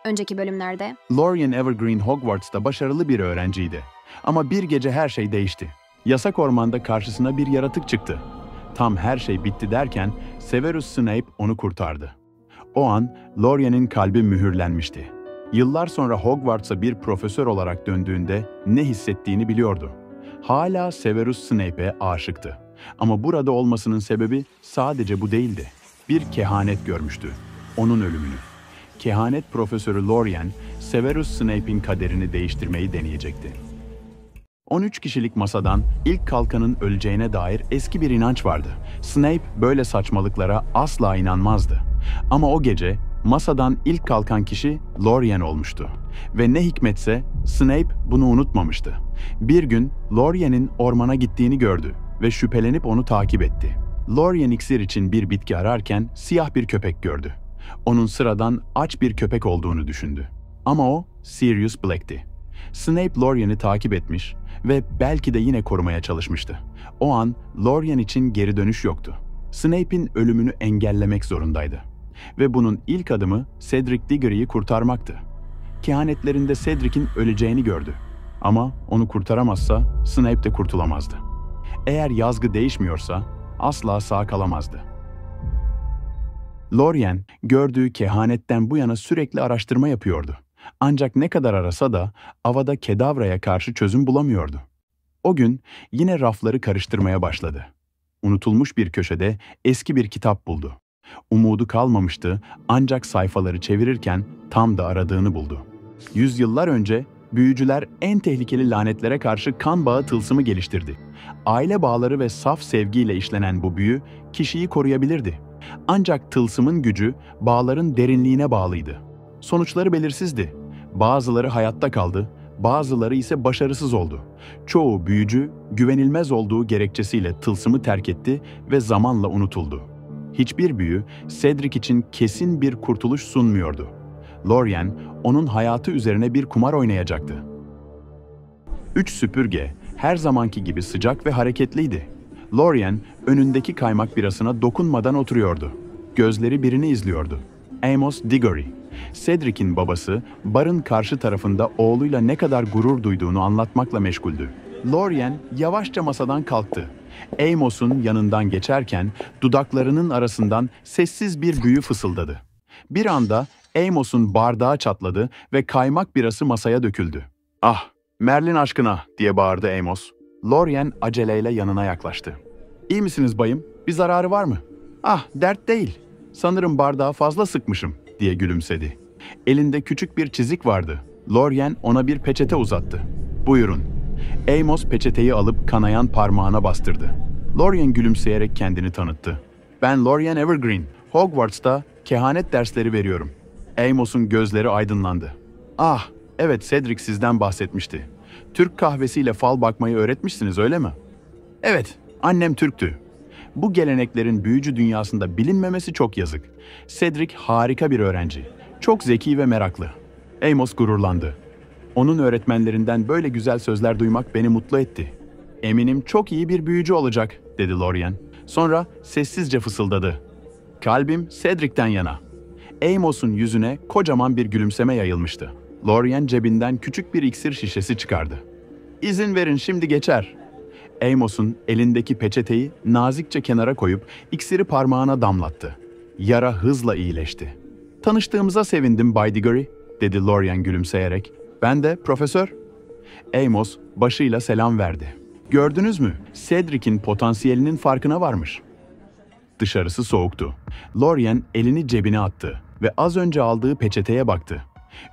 önceki bölümlerde? Lorien Evergreen Hogwarts'ta başarılı bir öğrenciydi. Ama bir gece her şey değişti. Yasak ormanda karşısına bir yaratık çıktı. Tam her şey bitti derken Severus Snape onu kurtardı. O an Lorien'in kalbi mühürlenmişti. Yıllar sonra Hogwarts'a bir profesör olarak döndüğünde ne hissettiğini biliyordu. Hala Severus Snape'e aşıktı. Ama burada olmasının sebebi sadece bu değildi. Bir kehanet görmüştü. Onun ölümünü. Kehanet Profesörü Lorien, Severus Snape'in kaderini değiştirmeyi deneyecekti. 13 kişilik masadan ilk kalkanın öleceğine dair eski bir inanç vardı. Snape böyle saçmalıklara asla inanmazdı. Ama o gece masadan ilk kalkan kişi Lorien olmuştu. Ve ne hikmetse Snape bunu unutmamıştı. Bir gün Lorien'in ormana gittiğini gördü ve şüphelenip onu takip etti. Lorien iksir için bir bitki ararken siyah bir köpek gördü. Onun sıradan aç bir köpek olduğunu düşündü. Ama o Sirius Black'ti. Snape Lorien'i takip etmiş ve belki de yine korumaya çalışmıştı. O an Lorien için geri dönüş yoktu. Snape'in ölümünü engellemek zorundaydı. Ve bunun ilk adımı Cedric Diggory'i kurtarmaktı. Kehanetlerinde Cedric'in öleceğini gördü. Ama onu kurtaramazsa Snape de kurtulamazdı. Eğer yazgı değişmiyorsa asla sağ kalamazdı. Lorien, gördüğü kehanetten bu yana sürekli araştırma yapıyordu. Ancak ne kadar arasa da Avada Kedavra'ya karşı çözüm bulamıyordu. O gün yine rafları karıştırmaya başladı. Unutulmuş bir köşede eski bir kitap buldu. Umudu kalmamıştı ancak sayfaları çevirirken tam da aradığını buldu. Yüzyıllar önce büyücüler en tehlikeli lanetlere karşı kan bağı tılsımı geliştirdi. Aile bağları ve saf sevgiyle işlenen bu büyü kişiyi koruyabilirdi. Ancak tılsımın gücü bağların derinliğine bağlıydı. Sonuçları belirsizdi. Bazıları hayatta kaldı, bazıları ise başarısız oldu. Çoğu büyücü güvenilmez olduğu gerekçesiyle tılsımı terk etti ve zamanla unutuldu. Hiçbir büyü Cedric için kesin bir kurtuluş sunmuyordu. Lorien, onun hayatı üzerine bir kumar oynayacaktı. 3 süpürge her zamanki gibi sıcak ve hareketliydi. Lorien, önündeki kaymak birasına dokunmadan oturuyordu. Gözleri birini izliyordu. Amos Diggory. Cedric'in babası, barın karşı tarafında oğluyla ne kadar gurur duyduğunu anlatmakla meşguldü. Lorien yavaşça masadan kalktı. Amos'un yanından geçerken dudaklarının arasından sessiz bir büyü fısıldadı. Bir anda Amos'un bardağı çatladı ve kaymak birası masaya döküldü. "Ah, Merlin aşkına!" diye bağırdı Amos. Lorien aceleyle yanına yaklaştı. "İyi misiniz bayım? Bir zararı var mı?" "Ah, dert değil. Sanırım bardağı fazla sıkmışım," diye gülümsedi. Elinde küçük bir çizik vardı. Lorien ona bir peçete uzattı. "Buyurun." Amos peçeteyi alıp kanayan parmağına bastırdı. Lorien gülümseyerek kendini tanıttı. "Ben Lorien Evergreen. Hogwarts'ta kehanet dersleri veriyorum." Amos'un gözleri aydınlandı. "Ah, evet, Cedric sizden bahsetmişti. Türk kahvesiyle fal bakmayı öğretmişsiniz, öyle mi?" "Evet, annem Türktü." Bu geleneklerin büyücü dünyasında bilinmemesi çok yazık. Cedric harika bir öğrenci. Çok zeki ve meraklı. Amos gururlandı. "Onun öğretmenlerinden böyle güzel sözler duymak beni mutlu etti. Eminim çok iyi bir büyücü olacak," dedi Lorien. Sonra sessizce fısıldadı. "Kalbim Cedric'ten yana." Amos'un yüzüne kocaman bir gülümseme yayılmıştı. Lorien cebinden küçük bir iksir şişesi çıkardı. "İzin verin, şimdi geçer." Amos'un elindeki peçeteyi nazikçe kenara koyup iksiri parmağına damlattı. Yara hızla iyileşti. "Tanıştığımıza sevindim Bay Diggory," dedi Lorien gülümseyerek. "Ben de Profesör." Amos başıyla selam verdi. "Gördünüz mü? Cedric'in potansiyelinin farkına varmış." Dışarısı soğuktu. Lorien elini cebine attı ve az önce aldığı peçeteye baktı.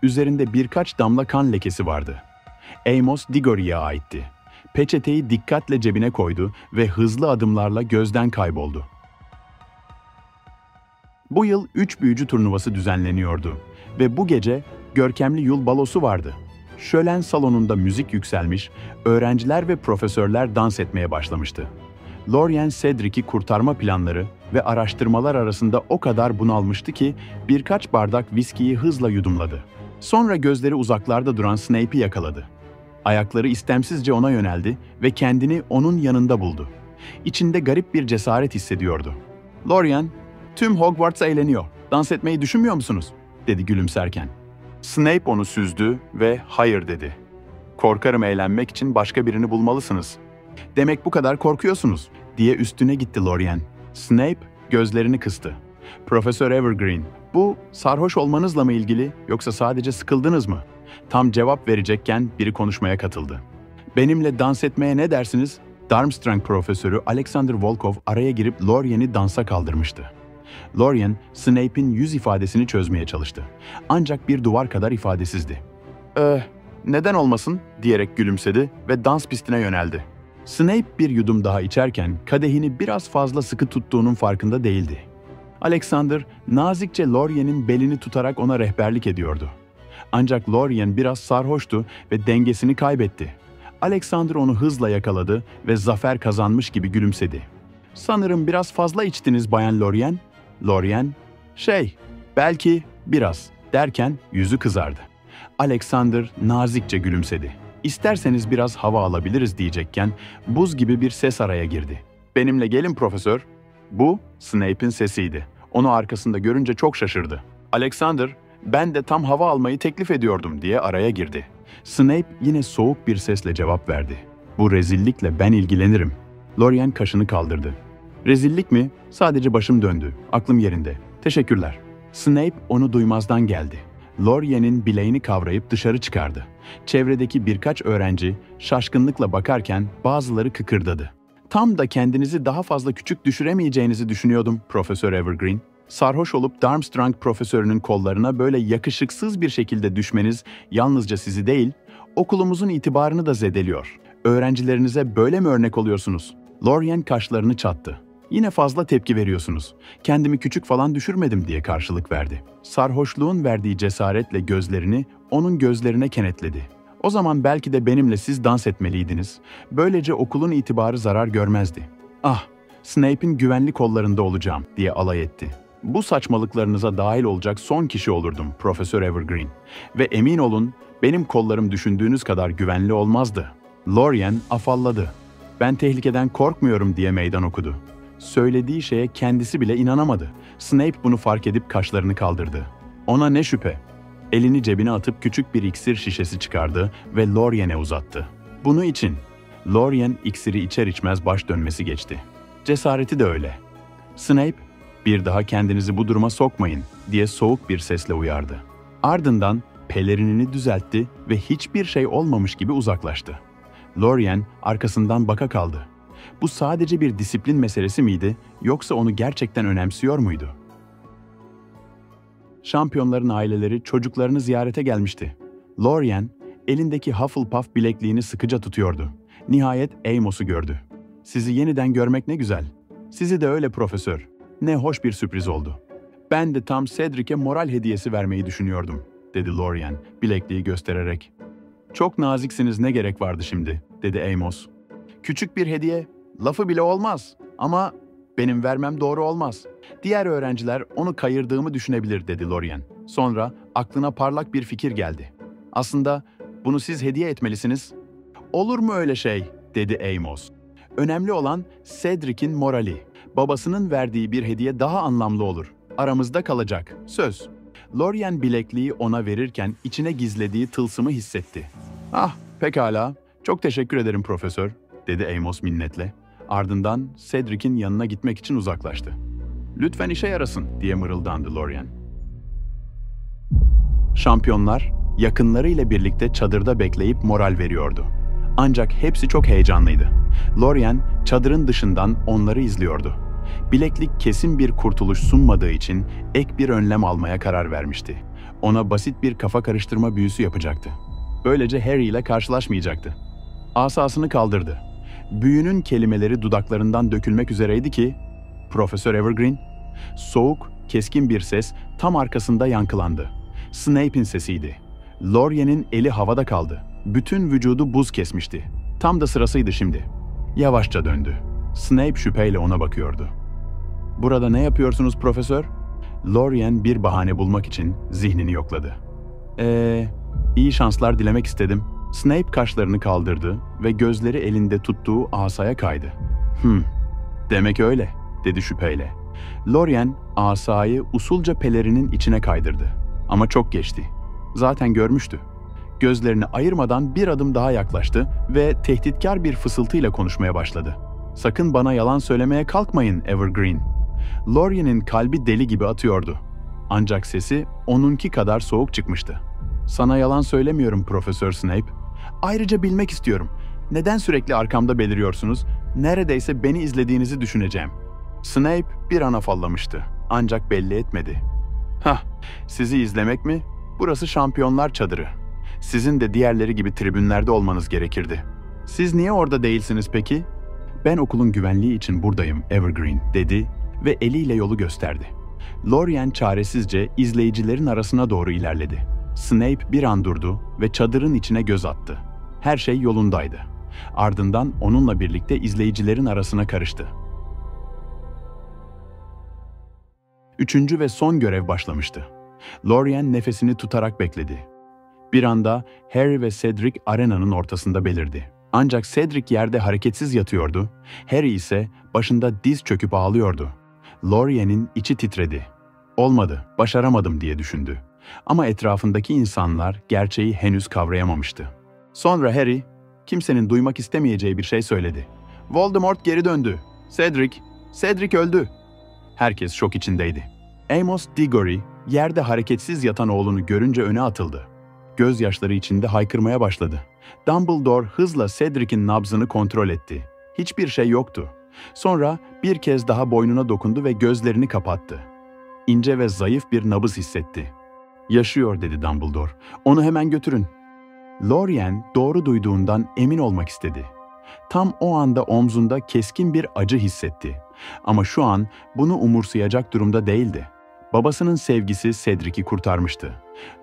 Üzerinde birkaç damla kan lekesi vardı. Amos Diggory'ye aitti. Peçeteyi dikkatle cebine koydu ve hızlı adımlarla gözden kayboldu. Bu yıl 3 büyücü turnuvası düzenleniyordu ve bu gece görkemli yul balosu vardı. Şölen salonunda müzik yükselmiş, öğrenciler ve profesörler dans etmeye başlamıştı. Lorien Cedric'i kurtarma planları ve araştırmalar arasında o kadar bunalmıştı ki birkaç bardak viskiyi hızla yudumladı. Sonra gözleri uzaklarda duran Snape'i yakaladı. Ayakları istemsizce ona yöneldi ve kendini onun yanında buldu. İçinde garip bir cesaret hissediyordu. "Lorien, tüm Hogwarts eğleniyor. Dans etmeyi düşünmüyor musunuz?" dedi gülümserken. Snape onu süzdü ve hayır dedi. Korkarım eğlenmek için başka birini bulmalısınız. Demek bu kadar korkuyorsunuz diye üstüne gitti Lorien. Snape gözlerini kıstı. Profesör Evergreen, bu sarhoş olmanızla mı ilgili yoksa sadece sıkıldınız mı? Tam cevap verecekken biri konuşmaya katıldı. Benimle dans etmeye ne dersiniz? Durmstrang profesörü Alexander Volkov araya girip Lorien'i dansa kaldırmıştı. Lorien, Snape'in yüz ifadesini çözmeye çalıştı. Ancak bir duvar kadar ifadesizdi. Neden olmasın?" diyerek gülümsedi ve dans pistine yöneldi. Snape bir yudum daha içerken kadehini biraz fazla sıkı tuttuğunun farkında değildi. Alexander nazikçe Lorien'in belini tutarak ona rehberlik ediyordu. Ancak Lorien biraz sarhoştu ve dengesini kaybetti. Alexander onu hızla yakaladı ve zafer kazanmış gibi gülümsedi. "Sanırım biraz fazla içtiniz Bayan Lorien." Lorien, belki biraz." derken yüzü kızardı. Alexander nazikçe gülümsedi. "İsterseniz biraz hava alabiliriz." diyecekken buz gibi bir ses araya girdi. "Benimle gelin profesör." Bu Snape'in sesiydi. Onu arkasında görünce çok şaşırdı. Alexander, "Ben de tam hava almayı teklif ediyordum." diye araya girdi. Snape yine soğuk bir sesle cevap verdi. "Bu rezillikle ben ilgilenirim." Lorien kaşını kaldırdı. "Rezillik mi? Sadece başım döndü. Aklım yerinde. Teşekkürler." Snape onu duymazdan geldi. Lorien'in bileğini kavrayıp dışarı çıkardı. Çevredeki birkaç öğrenci şaşkınlıkla bakarken bazıları kıkırdadı. "Tam da kendinizi daha fazla küçük düşüremeyeceğinizi düşünüyordum, Profesör Evergreen. Sarhoş olup Durmstrang profesörünün kollarına böyle yakışıksız bir şekilde düşmeniz yalnızca sizi değil, okulumuzun itibarını da zedeliyor. Öğrencilerinize böyle mi örnek oluyorsunuz?" Lorien kaşlarını çattı. "Yine fazla tepki veriyorsunuz. Kendimi küçük falan düşürmedim." diye karşılık verdi. Sarhoşluğun verdiği cesaretle gözlerini onun gözlerine kenetledi. "O zaman belki de benimle siz dans etmeliydiniz. Böylece okulun itibarı zarar görmezdi." "Ah, Snape'in güvenli kollarında olacağım." diye alay etti. "Bu saçmalıklarınıza dahil olacak son kişi olurdum, Profesör Evergreen. Ve emin olun, benim kollarım düşündüğünüz kadar güvenli olmazdı." Lorien afalladı. "Ben tehlikeden korkmuyorum." diye meydan okudu. Söylediği şeye kendisi bile inanamadı. Snape bunu fark edip kaşlarını kaldırdı. "Ona ne şüphe." Elini cebine atıp küçük bir iksir şişesi çıkardı ve Lorien'e uzattı. "Bunu için." Lorien iksiri içer içmez baş dönmesi geçti. Cesareti de öyle. Snape, "Bir daha kendinizi bu duruma sokmayın." diye soğuk bir sesle uyardı. Ardından pelerinini düzeltti ve hiçbir şey olmamış gibi uzaklaştı. Lorien arkasından baka kaldı. Bu sadece bir disiplin meselesi miydi yoksa onu gerçekten önemsiyor muydu? Şampiyonların aileleri çocuklarını ziyarete gelmişti. Lorien elindeki Hufflepuff bilekliğini sıkıca tutuyordu. Nihayet Amos'u gördü. "Sizi yeniden görmek ne güzel." "Sizi de öyle profesör." "Ne hoş bir sürpriz oldu." "Ben de tam Cedric'e moral hediyesi vermeyi düşünüyordum." dedi Lorien bilekliği göstererek. "Çok naziksiniz, ne gerek vardı şimdi?" dedi Amos. "Küçük bir hediye, lafı bile olmaz ama benim vermem doğru olmaz. Diğer öğrenciler onu kayırdığımı düşünebilir." dedi Lorien. Sonra aklına parlak bir fikir geldi. "Aslında bunu siz hediye etmelisiniz." "Olur mu öyle şey?" dedi Amos. "Önemli olan Cedric'in morali. Babasının verdiği bir hediye daha anlamlı olur. Aramızda kalacak. Söz." Lorien bilekliği ona verirken içine gizlediği tılsımı hissetti. "Ah, pekala. Çok teşekkür ederim profesör." dedi Amos minnetle. Ardından Cedric'in yanına gitmek için uzaklaştı. "Lütfen işe yarasın." diye mırıldandı Lorien. Şampiyonlar yakınlarıyla birlikte çadırda bekleyip moral veriyordu. Ancak hepsi çok heyecanlıydı. Lorien çadırın dışından onları izliyordu. Bileklik kesin bir kurtuluş sunmadığı için ek bir önlem almaya karar vermişti. Ona basit bir kafa karıştırma büyüsü yapacaktı. Böylece Harry ile karşılaşmayacaktı. Asasını kaldırdı. Büyünün kelimeleri dudaklarından dökülmek üzereydi ki, "Profesör Evergreen." Soğuk, keskin bir ses tam arkasında yankılandı. Snape'in sesiydi. Lorien'in eli havada kaldı. Bütün vücudu buz kesmişti. Tam da sırasıydı şimdi. Yavaşça döndü. Snape şüpheyle ona bakıyordu. "Burada ne yapıyorsunuz profesör?" Lorien bir bahane bulmak için zihnini yokladı. İyi şanslar dilemek istedim." Snape kaşlarını kaldırdı ve gözleri elinde tuttuğu asaya kaydı. Demek öyle." dedi şüpheyle. Lorien asayı usulca pelerinin içine kaydırdı. Ama çok geçti. Zaten görmüştü. Gözlerini ayırmadan bir adım daha yaklaştı ve tehditkar bir fısıltıyla konuşmaya başladı. "Sakın bana yalan söylemeye kalkmayın, Evergreen." Laurie'nin kalbi deli gibi atıyordu. Ancak sesi onunki kadar soğuk çıkmıştı. "Sana yalan söylemiyorum, Profesör Snape. Ayrıca bilmek istiyorum. Neden sürekli arkamda beliriyorsunuz? Neredeyse beni izlediğinizi düşüneceğim." Snape bir an afallamıştı. Ancak belli etmedi. "Hah, sizi izlemek mi? Burası Şampiyonlar Çadırı. Sizin de diğerleri gibi tribünlerde olmanız gerekirdi. Siz niye orada değilsiniz peki?" "Ben okulun güvenliği için buradayım, Evergreen," dedi ve eliyle yolu gösterdi. Lorien çaresizce izleyicilerin arasına doğru ilerledi. Snape bir an durdu ve çadırın içine göz attı. Her şey yolundaydı. Ardından onunla birlikte izleyicilerin arasına karıştı. Üçüncü ve son görev başlamıştı. Lorien nefesini tutarak bekledi. Bir anda Harry ve Cedric arenanın ortasında belirdi. Ancak Cedric yerde hareketsiz yatıyordu, Harry ise başında diz çöküp ağlıyordu. Lorien'in içi titredi. "Olmadı, başaramadım," diye düşündü. Ama etrafındaki insanlar gerçeği henüz kavrayamamıştı. Sonra Harry, kimsenin duymak istemeyeceği bir şey söyledi. "Voldemort geri döndü. Cedric öldü." Herkes şok içindeydi. Amos Diggory, yerde hareketsiz yatan oğlunu görünce öne atıldı. Gözyaşları içinde haykırmaya başladı. Dumbledore hızla Cedric'in nabzını kontrol etti. Hiçbir şey yoktu. Sonra bir kez daha boynuna dokundu ve gözlerini kapattı. İnce ve zayıf bir nabız hissetti. "Yaşıyor," dedi Dumbledore. "Onu hemen götürün." Lorien doğru duyduğundan emin olmak istedi. Tam o anda omzunda keskin bir acı hissetti. Ama şu an bunu umursayacak durumda değildi. Babasının sevgisi Cedric'i kurtarmıştı.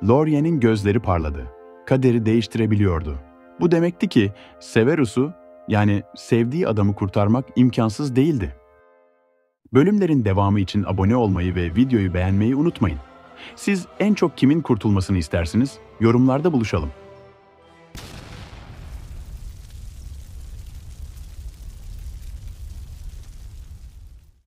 Lorien'in gözleri parladı. Kaderi değiştirebiliyordu. Bu demekti ki Severus'u, yani sevdiği adamı kurtarmak imkansız değildi. Bölümlerin devamı için abone olmayı ve videoyu beğenmeyi unutmayın. Siz en çok kimin kurtulmasını istersiniz? Yorumlarda buluşalım.